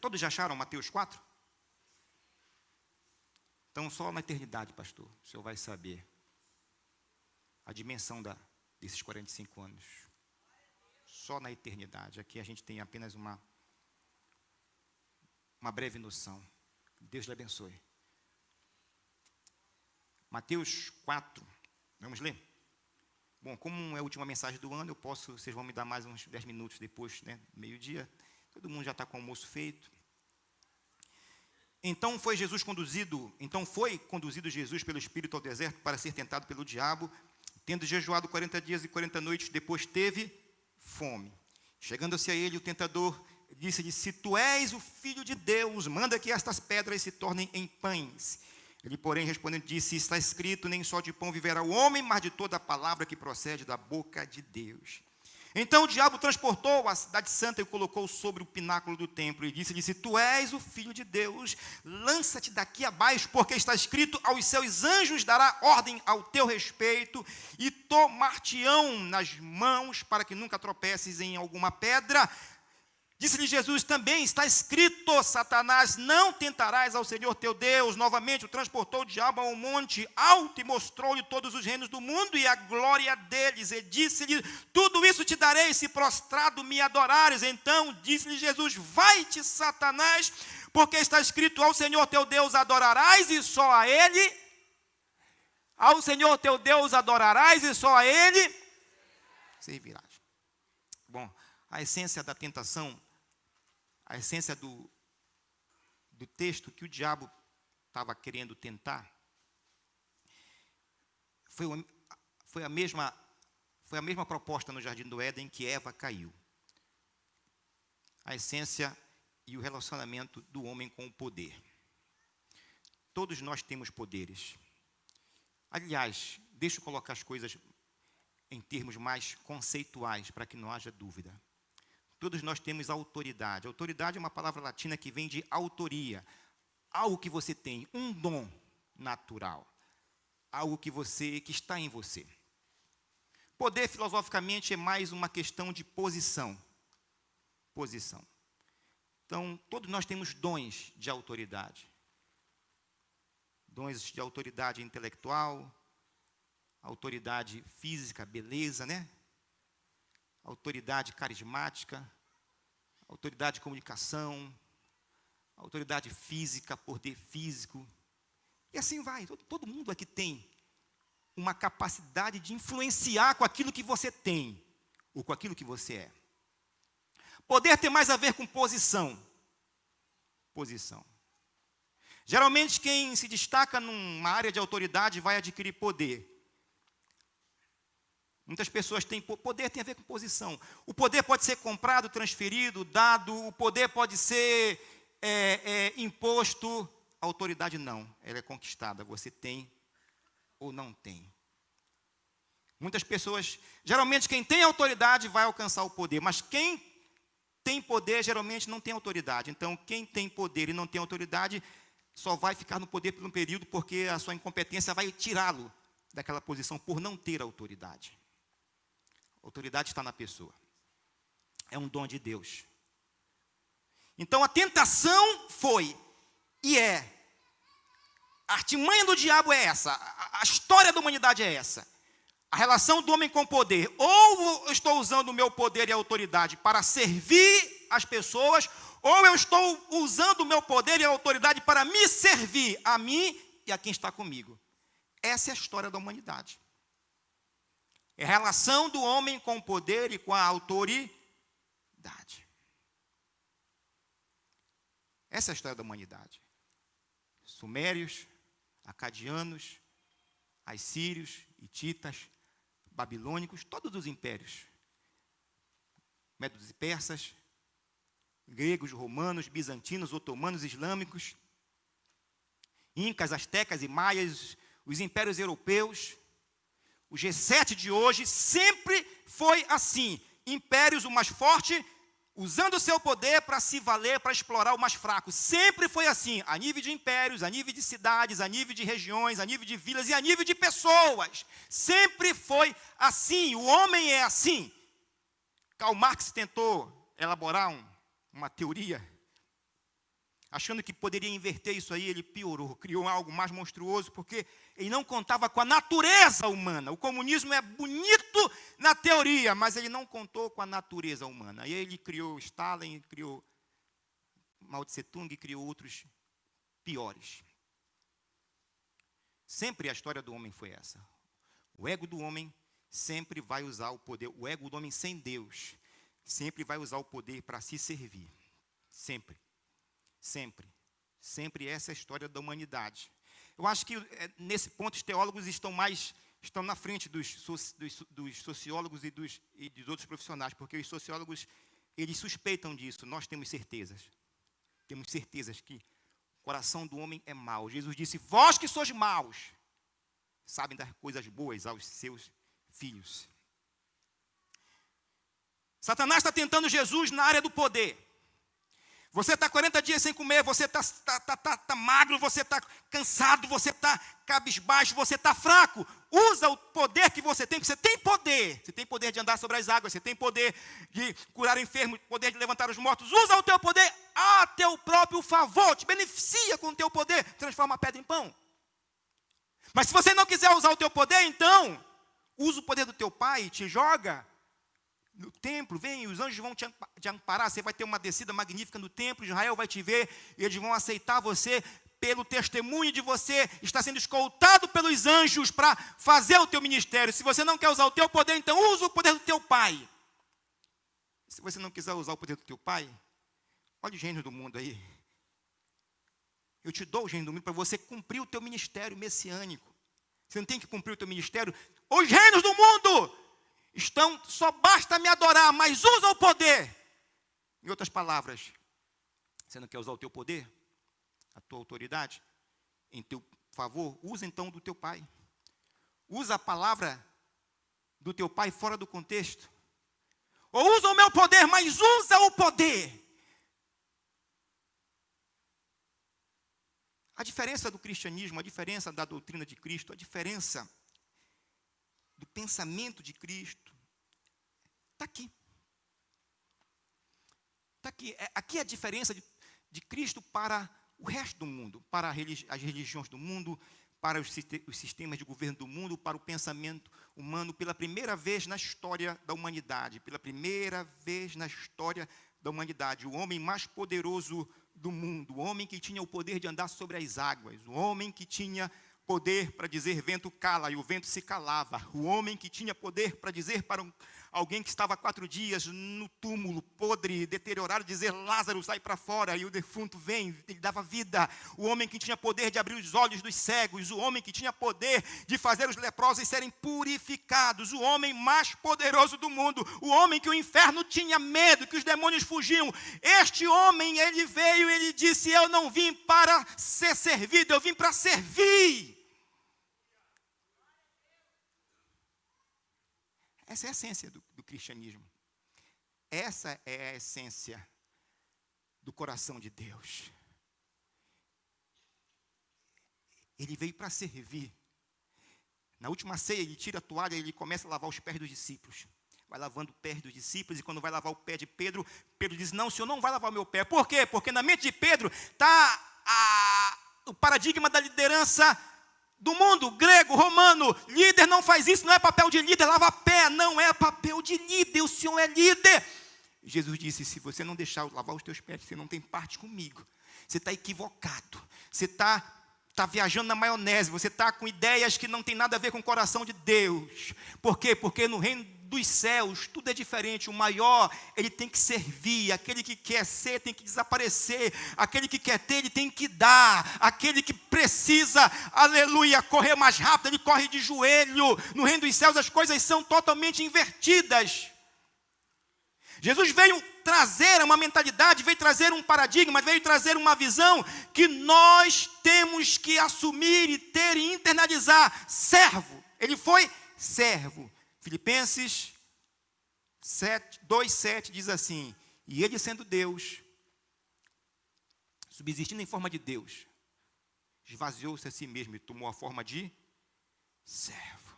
Todos já acharam Mateus 4? Então, só na eternidade, pastor, o senhor vai saber a dimensão desses 45 anos. Só na eternidade. Aqui a gente tem apenas uma breve noção. Deus lhe abençoe. Mateus 4, vamos ler? Bom, como é a última mensagem do ano, vocês vão me dar mais uns 10 minutos depois, né, meio-dia. Todo mundo já está com o almoço feito. Então foi conduzido Jesus pelo Espírito ao deserto para ser tentado pelo diabo, tendo jejuado 40 dias e 40 noites, depois teve fome. Chegando-se a ele, o tentador disse-lhe: se tu és o Filho de Deus, manda que estas pedras se tornem em pães. Ele, porém, respondendo, disse: está escrito, nem só de pão viverá o homem, mas de toda a palavra que procede da boca de Deus. Então o diabo transportou a cidade santa e o colocou sobre o pináculo do templo, e disse-lhe: se tu és o Filho de Deus, lança-te daqui abaixo, porque está escrito, aos seus anjos dará ordem ao teu respeito, e tomar-te-ão nas mãos, para que nunca tropeces em alguma pedra. Disse-lhe Jesus: também está escrito, Satanás, não tentarás ao Senhor teu Deus. Novamente o transportou o diabo a um monte alto e mostrou-lhe todos os reinos do mundo e a glória deles. E disse-lhe: tudo isso te darei, se prostrado me adorares. Então disse-lhe Jesus: vai-te, Satanás, porque está escrito, ao Senhor teu Deus adorarás e só a Ele. Ao Senhor teu Deus adorarás e só a Ele servirás. Bom, a essência da tentação, a essência do texto que o diabo estava querendo tentar, foi a mesma proposta no Jardim do Éden que Eva caiu. A essência e o relacionamento do homem com o poder. Todos nós temos poderes. Aliás, deixa eu colocar as coisas em termos mais conceituais, para que não haja dúvida. Todos nós temos autoridade. Autoridade é uma palavra latina que vem de autoria. Algo que você tem, um dom natural. Algo que está em você. Poder, filosoficamente, é mais uma questão de posição. Posição. Então, todos nós temos dons de autoridade. Dons de autoridade intelectual, autoridade física, beleza, né? Autoridade carismática, autoridade de comunicação, autoridade física, poder físico. E assim vai. Todo mundo aqui tem uma capacidade de influenciar com aquilo que você tem, ou com aquilo que você é. Poder tem mais a ver com posição. Posição. Geralmente, quem se destaca numa área de autoridade vai adquirir poder. Muitas pessoas têm poder, tem a ver com posição. O poder pode ser comprado, transferido, dado. O poder pode ser imposto. A autoridade não, ela é conquistada. Você tem ou não tem. Muitas pessoas, geralmente quem tem autoridade vai alcançar o poder, mas quem tem poder geralmente não tem autoridade. Então, quem tem poder e não tem autoridade só vai ficar no poder por um período, porque a sua incompetência vai tirá-lo daquela posição por não ter autoridade. A autoridade está na pessoa. É um dom de Deus. Então a tentação foi e é. A artimanha do diabo é essa. A história da humanidade é essa. A relação do homem com o poder. Ou eu estou usando o meu poder e autoridade para servir as pessoas, ou eu estou usando o meu poder e a autoridade para me servir, a mim e a quem está comigo. Essa é a história da humanidade. É a relação do homem com o poder e com a autoridade. Essa é a história da humanidade. Sumérios, acadianos, assírios, hititas, babilônicos, todos os impérios. Médos e persas, gregos, romanos, bizantinos, otomanos, islâmicos, incas, astecas e maias, os impérios europeus. O G7 de hoje sempre foi assim. Impérios, o mais forte, usando o seu poder para se valer, para explorar o mais fraco. Sempre foi assim, a nível de impérios, a nível de cidades, a nível de regiões, a nível de vilas e a nível de pessoas. Sempre foi assim, o homem é assim. Karl Marx tentou elaborar uma teoria achando que poderia inverter isso aí, ele piorou, criou algo mais monstruoso, porque ele não contava com a natureza humana. O comunismo é bonito na teoria, mas ele não contou com a natureza humana. Aí ele criou Stalin, criou Mao Tse Tung, criou outros piores. Sempre a história do homem foi essa. O ego do homem sempre vai usar o poder, o ego do homem sem Deus, sempre vai usar o poder para se servir. Sempre. Sempre. Sempre essa é a história da humanidade. Eu acho que nesse ponto os teólogos estão na frente dos sociólogos e dos outros profissionais, porque os sociólogos, eles suspeitam disso, nós temos certezas. Temos certezas que o coração do homem é mau. Jesus disse, vós que sois maus, sabem dar coisas boas aos seus filhos. Satanás está tentando Jesus na área do poder. Você está 40 dias sem comer, você está magro, você está cansado, você está cabisbaixo, você está fraco. Usa o poder que você tem, porque você tem poder. Você tem poder de andar sobre as águas, você tem poder de curar enfermos, poder de levantar os mortos. Usa o teu poder a teu próprio favor, te beneficia com o teu poder, transforma a pedra em pão. Mas se você não quiser usar o teu poder, então, usa o poder do teu pai e te joga no templo, vem, os anjos vão te amparar, você vai ter uma descida magnífica no templo, Israel vai te ver, e eles vão aceitar você pelo testemunho de você estar sendo escoltado pelos anjos para fazer o teu ministério. Se você não quer usar o teu poder, então usa o poder do teu pai. Se você não quiser usar o poder do teu pai, olha os reinos do mundo aí. Eu te dou o reino do mundo para você cumprir o teu ministério messiânico. Você não tem que cumprir o teu ministério. Os reinos do mundo só basta me adorar, mas usa o poder. Em outras palavras, você não quer usar o teu poder, a tua autoridade, em teu favor, usa então do teu pai. Usa a palavra do teu pai fora do contexto. Ou usa o meu poder, mas usa o poder. A diferença do cristianismo, a diferença da doutrina de Cristo, a diferença do pensamento de Cristo, está aqui. Está aqui. Aqui é a diferença de Cristo para o resto do mundo, para as religiões do mundo, para os sistemas de governo do mundo, para o pensamento humano, pela primeira vez na história da humanidade, pela primeira vez na história da humanidade, o homem mais poderoso do mundo, o homem que tinha o poder de andar sobre as águas, o homem que tinha poder para dizer vento cala, e o vento se calava. O homem que tinha poder para dizer para alguém que estava 4 dias no túmulo, podre, deteriorado, dizer Lázaro, sai para fora, e o defunto vem, ele dava vida. O homem que tinha poder de abrir os olhos dos cegos, o homem que tinha poder de fazer os leprosos serem purificados, o homem mais poderoso do mundo, o homem que o inferno tinha medo, que os demônios fugiam. Este homem, ele veio e ele disse, eu não vim para ser servido, eu vim para servir. Essa é a essência do cristianismo. Essa é a essência do coração de Deus. Ele veio para servir. Na última ceia, ele tira a toalha e ele começa a lavar os pés dos discípulos. Vai lavando o pé dos discípulos, e quando vai lavar o pé de Pedro, Pedro diz, não, o senhor não vai lavar o meu pé. Por quê? Porque na mente de Pedro está o paradigma da liderança do mundo, grego, romano. Líder não faz isso, não é papel de líder, lava pé, não é papel de líder, o senhor é líder. Jesus disse, se você não deixar eu lavar os teus pés, você não tem parte comigo. Você está equivocado, você está viajando na maionese, você está com ideias que não tem nada a ver com o coração de Deus. Por quê? Porque no reino dos céus tudo é diferente. O maior, ele tem que servir. Aquele que quer ser tem que desaparecer. Aquele que quer ter, ele tem que dar. Aquele que precisa, aleluia, correr mais rápido, ele corre de joelho. No reino dos céus as coisas são totalmente invertidas. Jesus veio trazer uma mentalidade, veio trazer um paradigma, veio trazer uma visão que nós temos que assumir e ter e internalizar. Servo. Ele foi servo. Filipenses 2:7 diz assim, e ele sendo Deus, subsistindo em forma de Deus, esvaziou-se a si mesmo e tomou a forma de servo.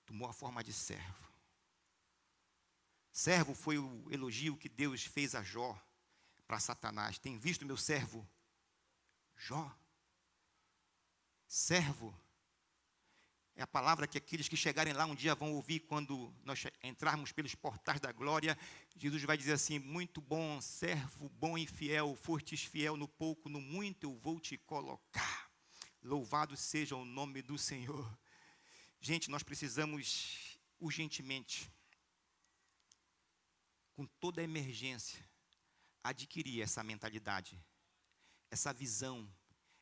Tomou a forma de servo. Servo foi o elogio que Deus fez a Jó, para Satanás: tem visto meu servo Jó? Servo é a palavra que aqueles que chegarem lá um dia vão ouvir quando nós entrarmos pelos portais da glória. Jesus vai dizer assim: muito bom, servo bom e fiel, fostes fiel no pouco, no muito eu vou te colocar. Louvado seja o nome do Senhor. Gente, nós precisamos urgentemente, com toda a emergência, adquirir essa mentalidade, essa visão,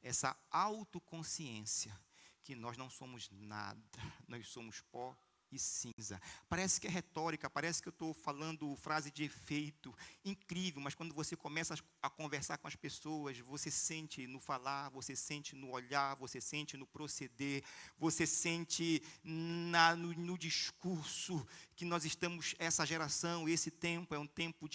essa autoconsciência, que nós não somos nada, nós somos pó e cinza. Parece que é retórica, parece que eu estou falando frase de efeito, incrível, mas quando você começa a conversar com as pessoas, você sente no falar, você sente no olhar, você sente no proceder, você sente no discurso, que nós estamos, essa geração, esse tempo, é um tempo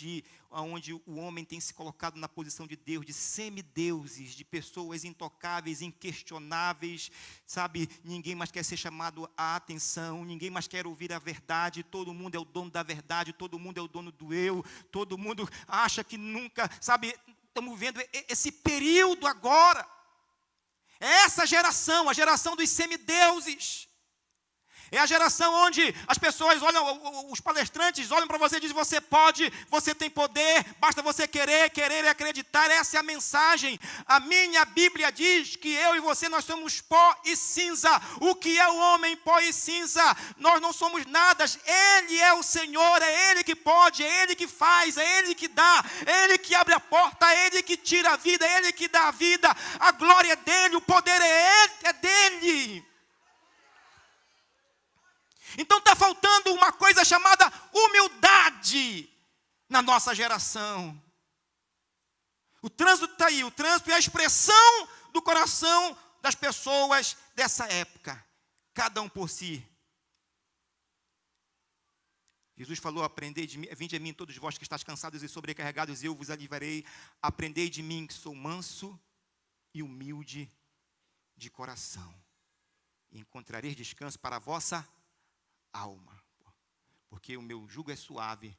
onde o homem tem se colocado na posição de Deus, de semideuses, de pessoas intocáveis, inquestionáveis, sabe? Ninguém mais quer ser chamado à atenção, ninguém mais quer ouvir a verdade, todo mundo é o dono da verdade, todo mundo é o dono do eu, todo mundo acha que nunca, sabe? Estamos vendo esse período agora, essa geração, a geração dos semideuses. É a geração onde as pessoas olham, os palestrantes olham para você e dizem: você pode, você tem poder, basta você querer e acreditar. Essa é a mensagem. A minha Bíblia diz que eu e você, nós somos pó e cinza. O que é o homem, pó e cinza? Nós não somos nada. Ele é o Senhor, é Ele que pode, é Ele que faz, é Ele que dá, é Ele que abre a porta, é Ele que tira a vida, é Ele que dá a vida. A glória é dEle, o poder é dEle. Então está faltando uma coisa chamada humildade na nossa geração. O trânsito está aí, o trânsito é a expressão do coração das pessoas dessa época, cada um por si. Jesus falou: aprendei de mim, vinde a mim todos vós que estáis cansados e sobrecarregados, eu vos aliviarei. Aprendei de mim, que sou manso e humilde de coração, e encontrareis descanso para a vossa alma, porque o meu jugo é suave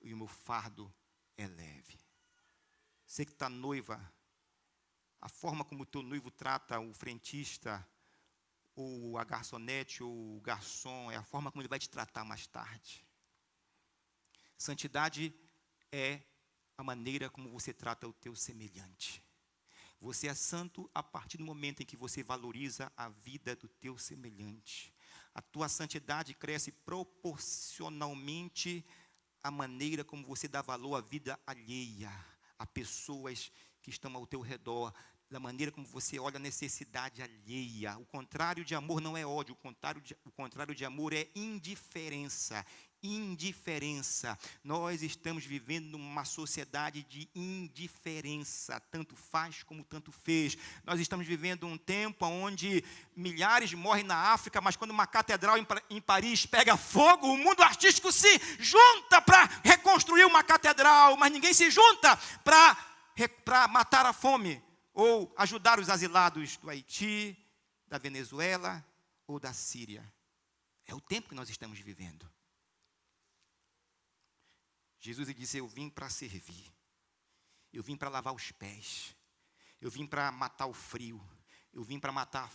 e o meu fardo é leve. Você que está noiva, a forma como o teu noivo trata o frentista, ou a garçonete, ou o garçom, é a forma como ele vai te tratar mais tarde. Santidade é a maneira como você trata o teu semelhante. Você é santo a partir do momento em que você valoriza a vida do teu semelhante. A tua santidade cresce proporcionalmente à maneira como você dá valor à vida alheia, a pessoas que estão ao teu redor, da maneira como você olha a necessidade alheia. O contrário de amor não é ódio, o contrário de amor é indiferença. Indiferença. Nós estamos vivendo numa sociedade de indiferença, tanto faz como tanto fez. Nós estamos vivendo um tempo onde milhares morrem na África, mas quando uma catedral em Paris pega fogo, o mundo artístico se junta para reconstruir uma catedral, mas ninguém se junta para matar a fome ou ajudar os asilados do Haiti, da Venezuela ou da Síria. É o tempo que nós estamos vivendo. Jesus disse: eu vim para servir, eu vim para lavar os pés, eu vim para matar o frio, eu vim para matar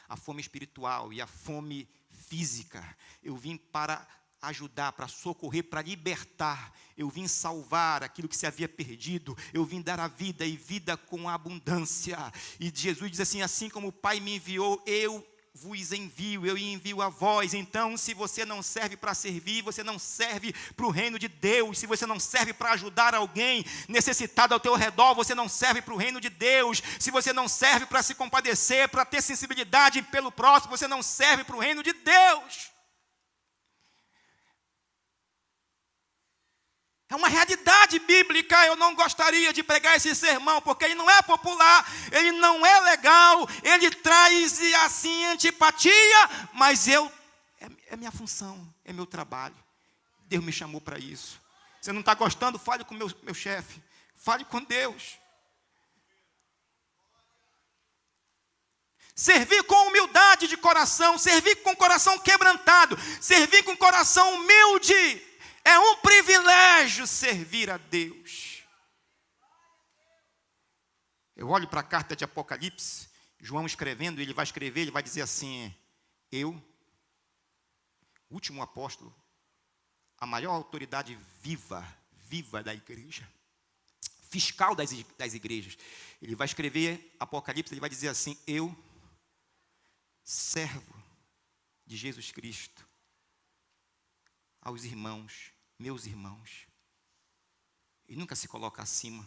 a fome espiritual e a fome física, eu vim para ajudar, para socorrer, para libertar, eu vim salvar aquilo que se havia perdido, eu vim dar a vida e vida com abundância. E Jesus diz assim: assim como o Pai me enviou, eu vos envio, eu envio a vós. Então, se você não serve para servir, você não serve para o reino de Deus. Se você não serve para ajudar alguém necessitado ao teu redor, você não serve para o reino de Deus. Se você não serve para se compadecer, para ter sensibilidade pelo próximo, você não serve para o reino de Deus. É uma realidade bíblica. Eu não gostaria de pregar esse sermão, porque ele não é popular, ele não é legal, ele traz assim antipatia, mas é minha função, é meu trabalho. Deus me chamou para isso. Você não está gostando? Fale com meu chefe, fale com Deus. Servir com humildade de coração, servir com coração quebrantado, servir com coração humilde. É um privilégio servir a Deus. Eu olho para a carta de Apocalipse, João escrevendo, ele vai escrever, ele vai dizer assim: eu, último apóstolo, a maior autoridade viva da igreja, fiscal das igrejas. Ele vai escrever Apocalipse, ele vai dizer assim: eu, servo de Jesus Cristo, aos irmãos, meus irmãos. Ele nunca se coloca acima.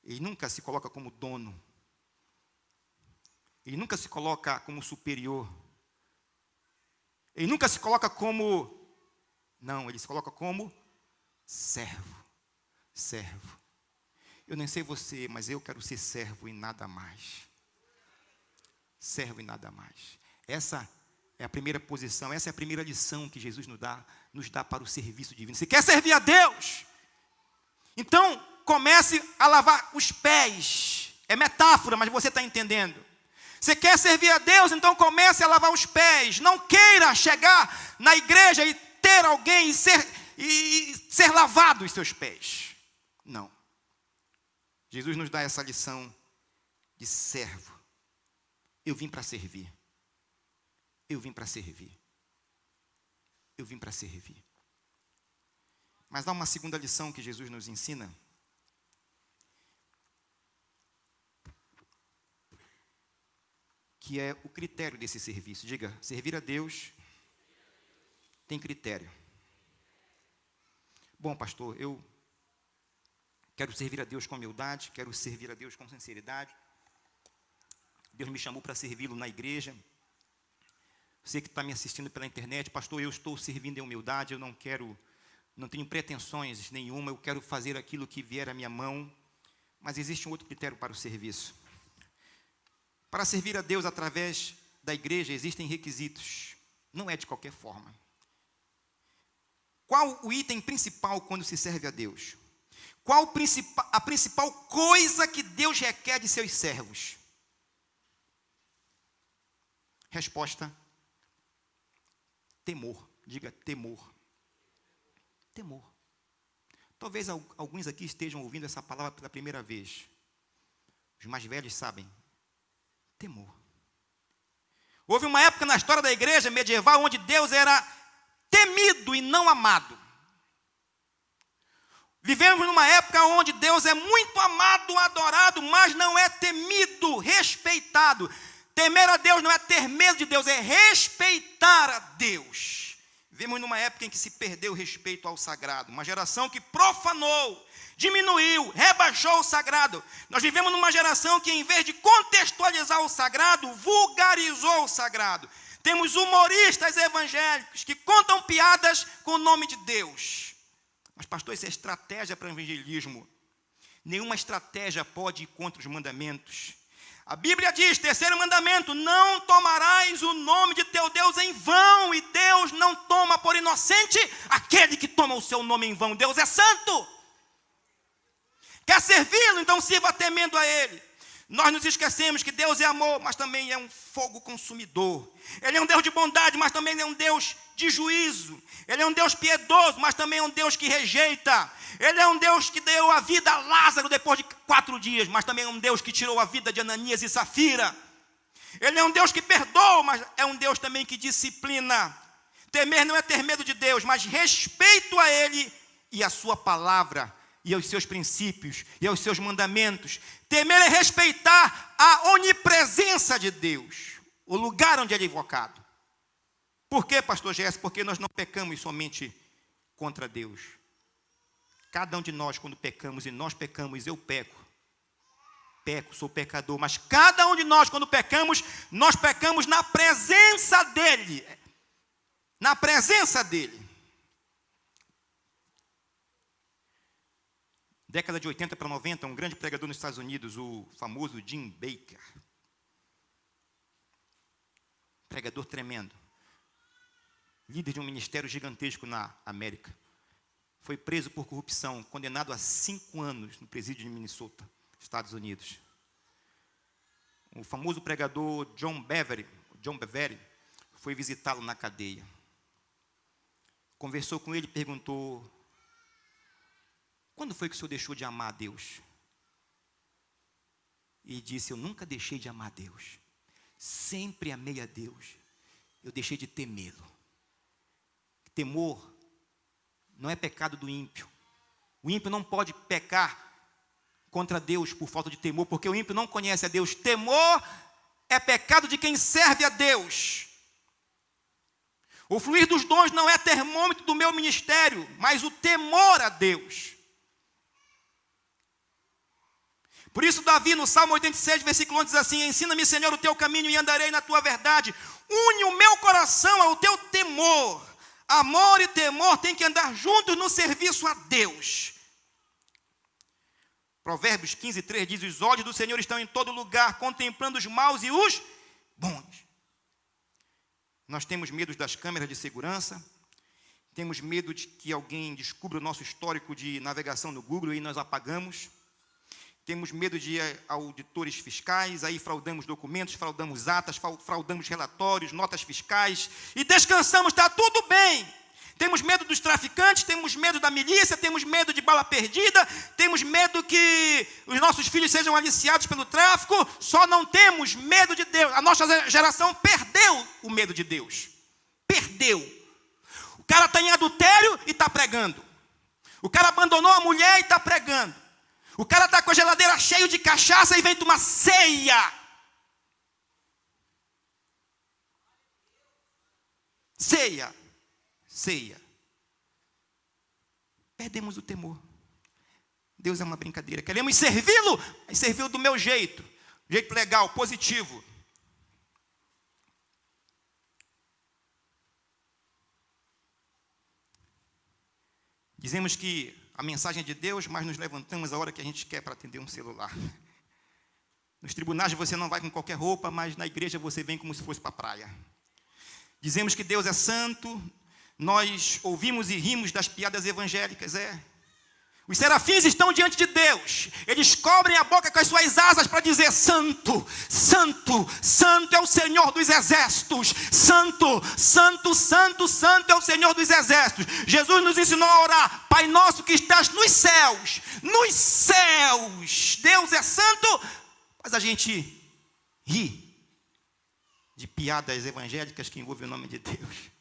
Ele nunca se coloca como dono. Ele nunca se coloca como superior. Ele nunca se coloca como... Não, ele se coloca como servo. Servo. Eu nem sei você, mas eu quero ser servo e nada mais. Servo e nada mais. Essa é a primeira posição, essa é a primeira lição que Jesus nos dá para o serviço divino. Você quer servir a Deus? Então, comece a lavar os pés. É metáfora, mas você está entendendo. Você quer servir a Deus? Então comece a lavar os pés. Não queira chegar na igreja e ter alguém e ser lavado os seus pés. Não. Jesus nos dá essa lição de servo. Eu vim para servir. Eu vim para servir. Eu vim para servir. Mas há uma segunda lição que Jesus nos ensina. Que é o critério desse serviço. Diga, servir a Deus tem critério. Bom, pastor, eu quero servir a Deus com humildade, quero servir a Deus com sinceridade. Deus me chamou para servi-lo na igreja. Você que está me assistindo pela internet, pastor, eu estou servindo em humildade, eu não tenho pretensões nenhuma, eu quero fazer aquilo que vier à minha mão. Mas existe um outro critério para o serviço. Para servir a Deus através da igreja existem requisitos. Não é de qualquer forma. Qual o item principal quando se serve a Deus? Qual a principal coisa que Deus requer de seus servos? Resposta: temor. Diga, temor. Temor. Talvez alguns aqui estejam ouvindo essa palavra pela primeira vez. Os mais velhos sabem. Temor. Houve uma época na história da igreja medieval onde Deus era temido e não amado. Vivemos numa época onde Deus é muito amado, adorado, mas não é temido, respeitado. Temer a Deus não é ter medo de Deus, é respeitar a Deus. Vivemos numa época em que se perdeu o respeito ao sagrado. Uma geração que profanou, diminuiu, rebaixou o sagrado. Nós vivemos numa geração que, em vez de contextualizar o sagrado, vulgarizou o sagrado. Temos humoristas evangélicos que contam piadas com o nome de Deus. Mas, pastor, isso é estratégia para o evangelismo. Nenhuma estratégia pode ir contra os mandamentos. A Bíblia diz, terceiro mandamento: não tomarás o nome de teu Deus em vão, e Deus não toma por inocente aquele que toma o seu nome em vão. Deus é santo. Quer servi-lo? Então sirva temendo a Ele. Nós nos esquecemos que Deus é amor, mas também é um fogo consumidor. Ele é um Deus de bondade, mas também é um Deus de juízo. Ele é um Deus piedoso, mas também é um Deus que rejeita. Ele é um Deus que deu a vida a Lázaro depois de 4 dias, mas também é um Deus que tirou a vida de Ananias e Safira. Ele é um Deus que perdoa, mas é um Deus também que disciplina. Temer não é ter medo de Deus, mas respeito a Ele e a sua palavra, e aos seus princípios, e aos seus mandamentos. Temer é respeitar a onipresença de Deus, o lugar onde Ele é invocado. Por quê, pastor Gerson? Porque nós não pecamos somente contra Deus. Cada um de nós, quando pecamos, e nós pecamos, eu peco, sou pecador, mas cada um de nós, quando pecamos, nós pecamos na presença dEle. Na presença dEle. Década de 80 para 90, um grande pregador nos Estados Unidos, o famoso Jim Baker. Pregador tremendo. Líder de um ministério gigantesco na América. Foi preso por corrupção, condenado a 5 anos no presídio de Minnesota, Estados Unidos. O famoso pregador John Bevere, foi visitá-lo na cadeia. Conversou com ele e perguntou: quando foi que o senhor deixou de amar a Deus? e disse: eu nunca deixei de amar Deus, sempre amei a Deus, eu deixei de temê-lo. Temor não é pecado do ímpio. O ímpio não pode pecar contra Deus por falta de temor, porque o ímpio não conhece a Deus. Temor é pecado de quem serve a Deus. O fluir dos dons não é termômetro do meu ministério, mas o temor a Deus. Por isso Davi, no Salmo 86, versículo 11, diz assim: ensina-me, Senhor, o teu caminho e andarei na tua verdade. Une o meu coração ao teu temor. Amor e temor têm que andar juntos no serviço a Deus. Provérbios 15, 3 diz: os olhos do Senhor estão em todo lugar, contemplando os maus e os bons. Nós temos medo das câmeras de segurança, temos medo de que alguém descubra o nosso histórico de navegação no Google e nós apagamos. Temos medo de auditores fiscais, aí fraudamos documentos, fraudamos atas, fraudamos relatórios, notas fiscais, e descansamos, está tudo bem. Temos medo dos traficantes, temos medo da milícia, temos medo de bala perdida, temos medo que os nossos filhos sejam aliciados pelo tráfico, só não temos medo de Deus. A nossa geração perdeu o medo de Deus. Perdeu. O cara está em adultério e está pregando. O cara abandonou a mulher e está pregando. O cara está com a geladeira cheia de cachaça e vem tomar ceia. Ceia. Ceia. Perdemos o temor. Deus é uma brincadeira. Queremos servi-lo, mas servi-lo do meu jeito. Jeito legal, positivo. Dizemos que a mensagem é de Deus, mas nos levantamos a hora que a gente quer para atender um celular. Nos tribunais você não vai com qualquer roupa, mas na igreja você vem como se fosse para a praia. Dizemos que Deus é santo, nós ouvimos e rimos das piadas evangélicas, Os serafins estão diante de Deus, eles cobrem a boca com as suas asas para dizer: santo, santo, santo é o Senhor dos exércitos, santo, santo, santo, santo é o Senhor dos exércitos. Jesus nos ensinou a orar: Pai nosso que estás nos céus, Deus é santo, mas a gente ri de piadas evangélicas que envolvem o nome de Deus.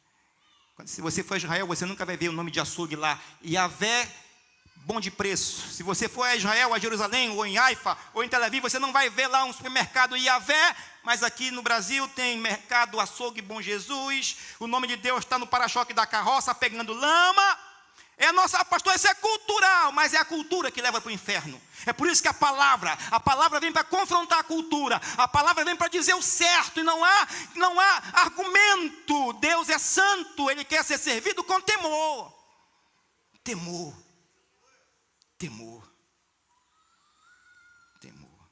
Se você for a Israel, você nunca vai ver o nome de açougue lá, Yahvé, bom de preço. Se você for a Israel, a Jerusalém, ou em Haifa, ou em Tel Aviv, você não vai ver lá um supermercado Yahvé, mas aqui no Brasil tem mercado açougue Bom Jesus, o nome de Deus está no para-choque da carroça, pegando lama. Pastor, isso é cultural, mas é a cultura que leva para o inferno. É por isso que a palavra vem para confrontar a cultura, a palavra vem para dizer o certo, e não há argumento. Deus é santo, Ele quer ser servido com temor. Temor. Temor. Temor.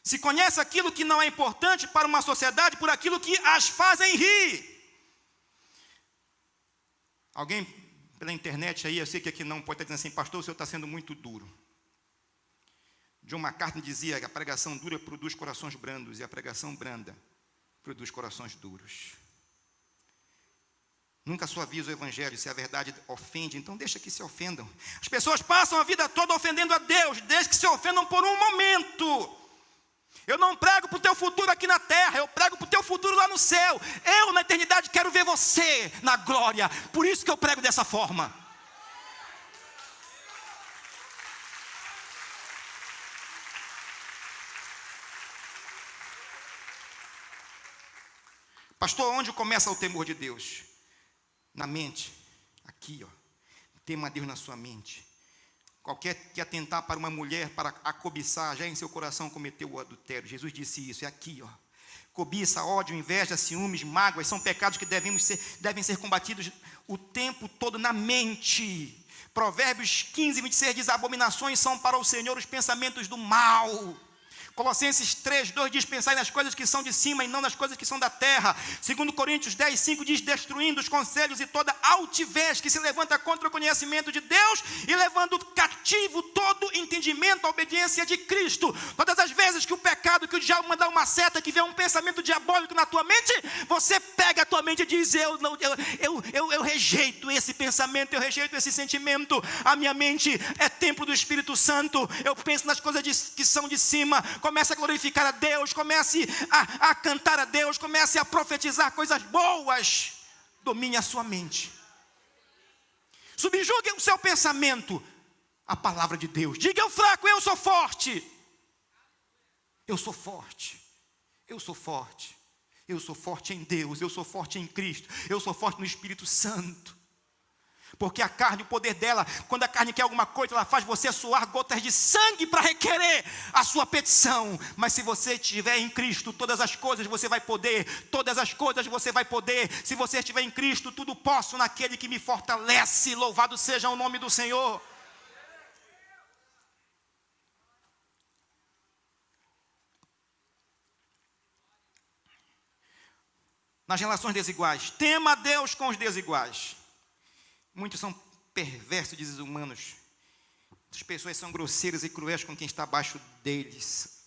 Se conhece aquilo que não é importante para uma sociedade por aquilo que as fazem rir. Alguém pela internet aí, eu sei que aqui não pode estar dizendo assim: pastor, o senhor está sendo muito duro. John MacArthur dizia que a pregação dura produz corações brandos, e a pregação branda produz corações duros. Nunca suaviza o evangelho, se a verdade ofende, então deixa que se ofendam. As pessoas passam a vida toda ofendendo a Deus, desde que se ofendam por um momento. Eu não prego para o teu futuro aqui na terra, eu prego para o teu futuro lá no céu. Eu, na eternidade, quero ver você na glória. Por isso que eu prego dessa forma. Pastor, onde começa o temor de Deus? Na mente, aqui, tema Deus na sua mente. Qualquer que atentar para uma mulher, para a cobiçar, já em seu coração cometeu o adultério. Jesus disse isso, é aqui, Cobiça, ódio, inveja, ciúmes, mágoas, são pecados que devem ser combatidos o tempo todo na mente. Provérbios 15, 26 diz: abominações são para o Senhor os pensamentos do mal. Colossenses 3:2 diz: pensai nas coisas que são de cima e não nas coisas que são da terra. 2 Coríntios 10:5 diz: destruindo os conselhos e toda altivez que se levanta contra o conhecimento de Deus e levando cativo todo entendimento à obediência de Cristo. Todas as vezes que o pecado, que o diabo manda uma seta, que vê um pensamento diabólico na tua mente, você pega a tua mente e diz: eu rejeito esse pensamento, eu rejeito esse sentimento. A minha mente é templo do Espírito Santo. Eu penso nas coisas que são de cima. Comece a glorificar a Deus, comece a cantar a Deus, comece a profetizar coisas boas. Domine a sua mente. Subjugue o seu pensamento à palavra de Deus. Diga ao fraco: eu sou forte. Eu sou forte. Eu sou forte. Eu sou forte em Deus. Eu sou forte em Cristo. Eu sou forte no Espírito Santo. Porque a carne, o poder dela, quando a carne quer alguma coisa, ela faz você suar gotas de sangue para requerer a sua petição. Mas se você estiver em Cristo, todas as coisas você vai poder. Todas as coisas você vai poder. Se você estiver em Cristo, tudo posso naquele que me fortalece. Louvado seja o nome do Senhor. Nas relações desiguais, tema a Deus com os desiguais. Muitos são perversos e desumanos. Muitas pessoas são grosseiras e cruéis com quem está abaixo deles.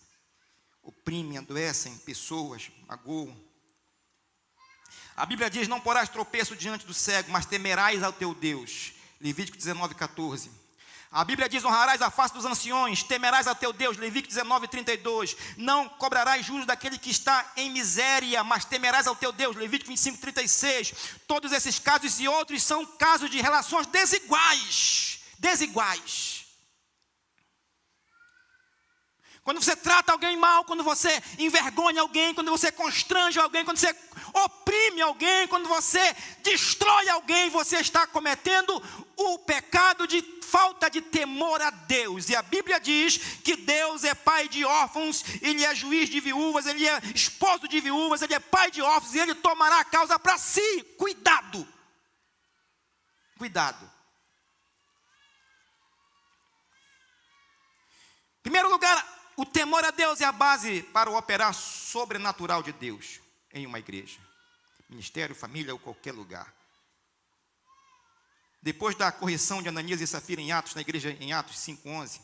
Oprimem, adoecem pessoas, magoam. A Bíblia diz: não porás tropeço diante do cego, mas temerás ao teu Deus. Levítico 19:14. A Bíblia diz: honrarás a face dos anciões, temerás a teu Deus. Levítico 19:32. Não cobrarás juros daquele que está em miséria, mas temerás ao teu Deus. Levítico 25:36. Todos esses casos e outros são casos de relações desiguais. Desiguais. Quando você trata alguém mal, quando você envergonha alguém, quando você constrange alguém, quando você oprime alguém, quando você destrói alguém, você está cometendo o pecado de falta de temor a Deus. E a Bíblia diz que Deus é pai de órfãos, Ele é juiz de viúvas, Ele é esposo de viúvas, Ele é pai de órfãos e Ele tomará a causa para si. Cuidado. Cuidado. Em primeiro lugar, o temor a Deus é a base para o operar sobrenatural de Deus em uma igreja, ministério, família ou qualquer lugar. Depois da correção de Ananias e Safira em Atos, na igreja em Atos 5:11,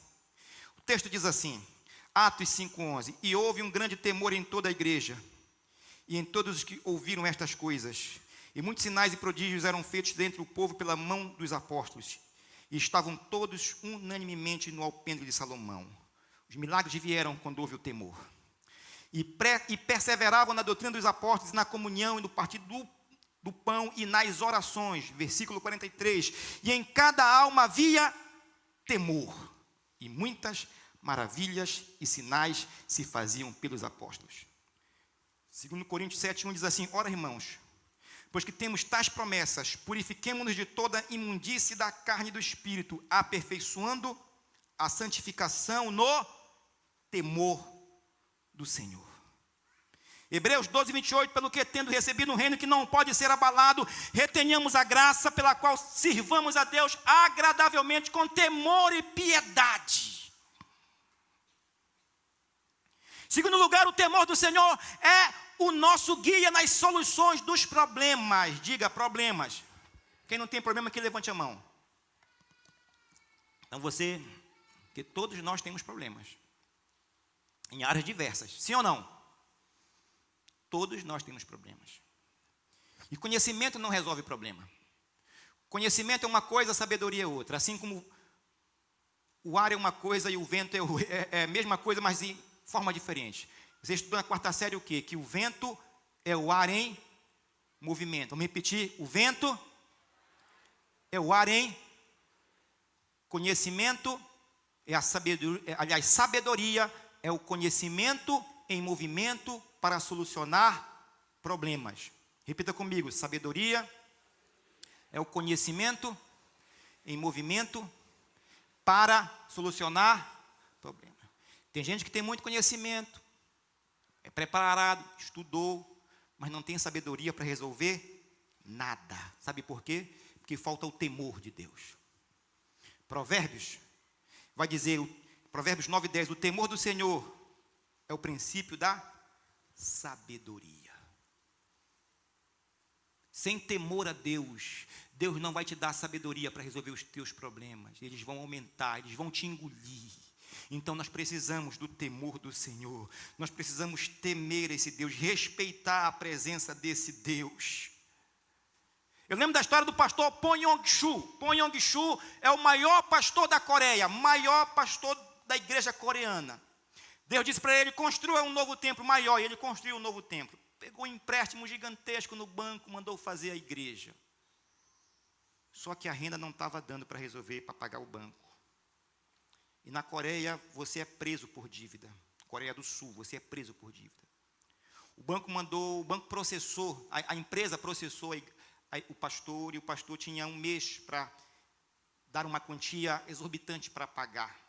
o texto diz assim, Atos 5:11, e houve um grande temor em toda a igreja, e em todos os que ouviram estas coisas, e muitos sinais e prodígios eram feitos dentre o povo pela mão dos apóstolos, e estavam todos unanimemente no alpendre de Salomão. Os milagres vieram quando houve o temor. E perseveravam na doutrina dos apóstolos, na comunhão e no partir do pão e nas orações. Versículo 43. E em cada alma havia temor. E muitas maravilhas e sinais se faziam pelos apóstolos. 2 Coríntios 7:1 diz assim: ora, irmãos, pois que temos tais promessas, purifiquemo-nos de toda imundície da carne e do espírito, aperfeiçoando a santificação no temor do Senhor. Hebreus 12:28, pelo que tendo recebido um reino que não pode ser abalado, retenhamos a graça pela qual sirvamos a Deus agradavelmente com temor e piedade. Segundo lugar, o temor do Senhor é o nosso guia nas soluções dos problemas. Diga problemas. Quem não tem problema aqui, levante a mão. Então porque todos nós temos problemas. Em áreas diversas. Sim ou não? Todos nós temos problemas. E conhecimento não resolve problema. Conhecimento é uma coisa, a sabedoria é outra. Assim como o ar é uma coisa e o vento é a mesma coisa, mas de forma diferente. Você estudou na quarta série o quê? Que o vento é o ar em movimento. Vamos repetir. O vento é o ar em conhecimento. É a sabedoria, aliás, sabedoria é o conhecimento em movimento para solucionar problemas. Repita comigo, sabedoria é o conhecimento em movimento para solucionar problemas. Tem gente que tem muito conhecimento, é preparado, estudou, mas não tem sabedoria para resolver nada. Sabe por quê? Porque falta o temor de Deus. Provérbios vai dizer, Provérbios 9:10, o temor do Senhor é o princípio da sabedoria. Sem temor a Deus, Deus não vai te dar sabedoria para resolver os teus problemas. Eles vão aumentar, eles vão te engolir. Então nós precisamos do temor do Senhor. Nós precisamos temer esse Deus, respeitar a presença desse Deus. Eu lembro da história do pastor Pon Yong-Chu. Pon Yong-Chu é o maior pastor da Coreia, maior pastor da igreja coreana. Deus disse para ele, construa um novo templo maior, e ele construiu um novo templo. Pegou um empréstimo gigantesco no banco, mandou fazer a igreja. Só que a renda não estava dando para resolver, para pagar o banco. E na Coreia, você é preso por dívida. Coreia do Sul, você é preso por dívida. O banco processou, a empresa processou o pastor, e o pastor tinha um mês para dar uma quantia exorbitante para pagar.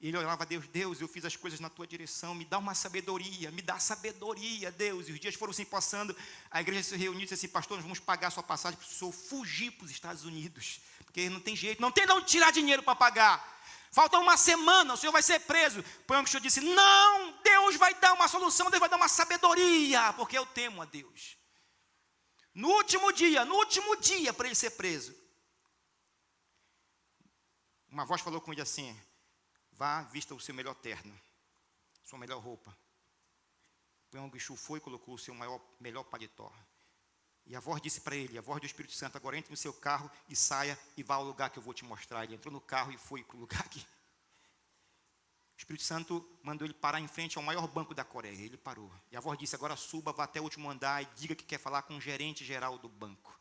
Ele orava a Deus, Deus, eu fiz as coisas na tua direção, me dá uma sabedoria, me dá sabedoria, Deus. E os dias foram se passando, a igreja se reuniu e disse assim, pastor, nós vamos pagar a sua passagem para o senhor fugir para os Estados Unidos, porque não tem jeito, não tem de onde tirar dinheiro para pagar. Falta uma semana, o senhor vai ser preso. Pon Yong-Chu disse, não, Deus vai dar uma solução, Deus vai dar uma sabedoria, porque eu temo a Deus. No último dia para ele ser preso, uma voz falou com ele assim, vá, vista o seu melhor terno, sua melhor roupa. Pon Yong-Chu foi e colocou o seu melhor paletó. E a voz disse para ele, a voz do Espírito Santo, agora entre no seu carro e saia e vá ao lugar que eu vou te mostrar. Ele entrou no carro e foi para o lugar que... O Espírito Santo mandou ele parar em frente ao maior banco da Coreia. Ele parou. E a voz disse, agora suba, vá até o último andar e diga que quer falar com o gerente geral do banco.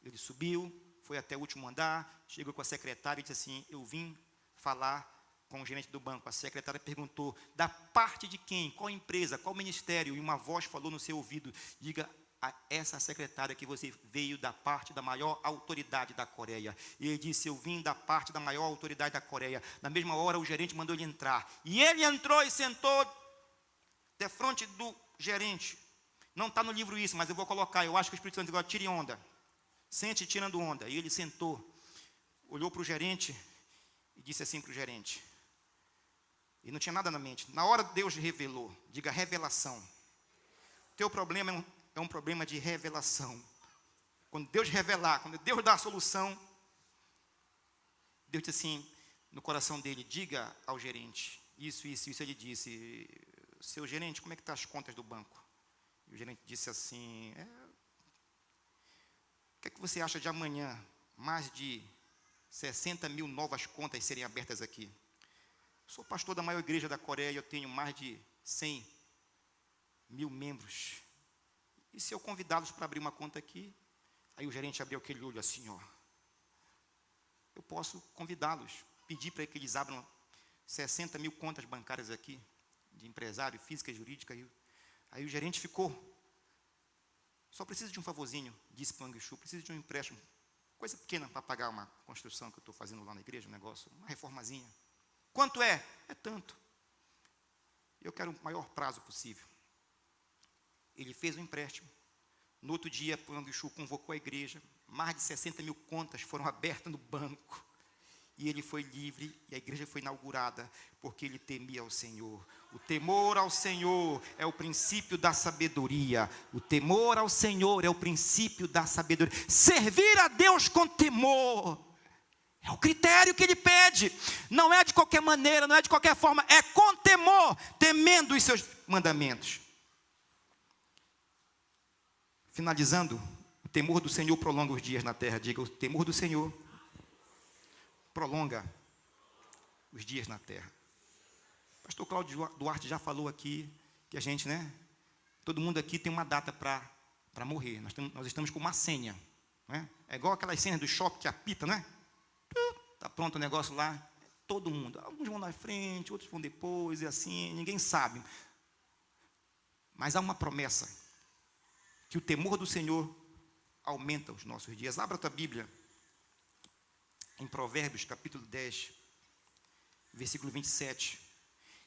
Ele subiu, foi até o último andar, chegou com a secretária e disse assim, eu vim falar com o gerente do banco. A secretária perguntou, da parte de quem? Qual empresa? Qual ministério? E uma voz falou no seu ouvido, diga a essa secretária que você veio da parte da maior autoridade da Coreia. E ele disse, eu vim da parte da maior autoridade da Coreia. Na mesma hora o gerente mandou ele entrar. E ele entrou e sentou de frente do gerente. Não está no livro isso, mas eu vou colocar. Eu acho que o Espírito Santo agora tire onda. Sente tirando onda. E ele sentou, olhou para o gerente e disse assim para o gerente. E não tinha nada na mente. Na hora Deus revelou. Diga revelação. O teu problema é um problema de revelação. Quando Deus revelar, quando Deus dá a solução, Deus disse assim, no coração dele, diga ao gerente, isso. Ele disse, seu gerente, como é que estão as contas do banco? E o gerente disse assim, o que é que você acha de amanhã, mais de 60 mil novas contas serem abertas aqui? Eu sou pastor da maior igreja da Coreia, eu tenho mais de 100 mil membros. E se eu convidá-los para abrir uma conta aqui? Aí o gerente abriu aquele olho assim, ó. Eu posso convidá-los, pedir para que eles abram 60 mil contas bancárias aqui, de empresário, física e jurídica. Aí o gerente ficou. Só preciso de um favorzinho, disse Pon Yong-Chu, preciso de um empréstimo. Coisa pequena para pagar uma construção que eu estou fazendo lá na igreja, um negócio, uma reformazinha. Quanto é? É tanto. Eu quero o maior prazo possível. Ele fez o empréstimo. No outro dia, Pon Yong-Chu convocou a igreja. Mais de 60 mil contas foram abertas no banco. E ele foi livre e a igreja foi inaugurada porque ele temia ao Senhor. O temor ao Senhor é o princípio da sabedoria. O temor ao Senhor é o princípio da sabedoria. Servir a Deus com temor é o critério que ele pede. Não é de qualquer maneira, não é de qualquer forma. É com temor, temendo os seus mandamentos. Finalizando, o temor do Senhor prolonga os dias na terra. Diga, o temor do Senhor prolonga os dias na terra. Pastor Cláudio Duarte já falou aqui que a gente, todo mundo aqui tem uma data para morrer. Nós estamos com uma senha. É igual aquelas senhas do shopping que apita, está pronto o negócio lá. Todo mundo. Alguns vão na frente, outros vão depois, e assim, ninguém sabe. Mas há uma promessa. Que o temor do Senhor aumenta os nossos dias. Abra a tua Bíblia em Provérbios, capítulo 10, versículo 27.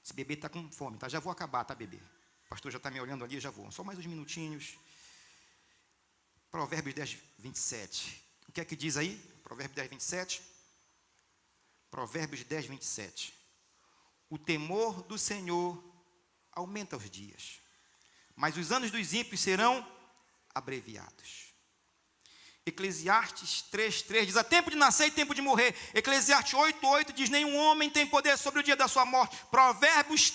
Esse bebê está com fome, tá? Já vou acabar, tá, bebê? O pastor já está me olhando ali, eu já vou. Só mais uns minutinhos. Provérbios 10, 27. O que é que diz aí? Provérbios 10, 27. Provérbios 10, 27. O temor do Senhor aumenta os dias, mas os anos dos ímpios serão abreviados. Eclesiastes 3:3 diz: há tempo de nascer e tempo de morrer. Eclesiastes 8:8 diz: nenhum homem tem poder sobre o dia da sua morte. Provérbios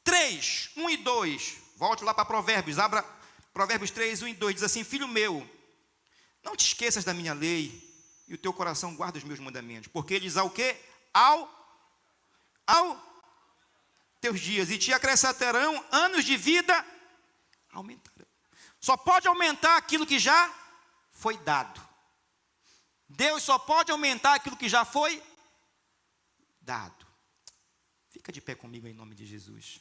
3, 1 e 2. Volte lá para Provérbios, abra Provérbios 3, 1 e 2. Diz assim: filho meu, não te esqueças da minha lei, e o teu coração guarda os meus mandamentos, porque eles ao quê? Ao teus dias, e te acrescentarão anos de vida, aumentarão. Só pode aumentar aquilo que já foi dado. Deus só pode aumentar aquilo que já foi dado. Fica de pé comigo em nome de Jesus.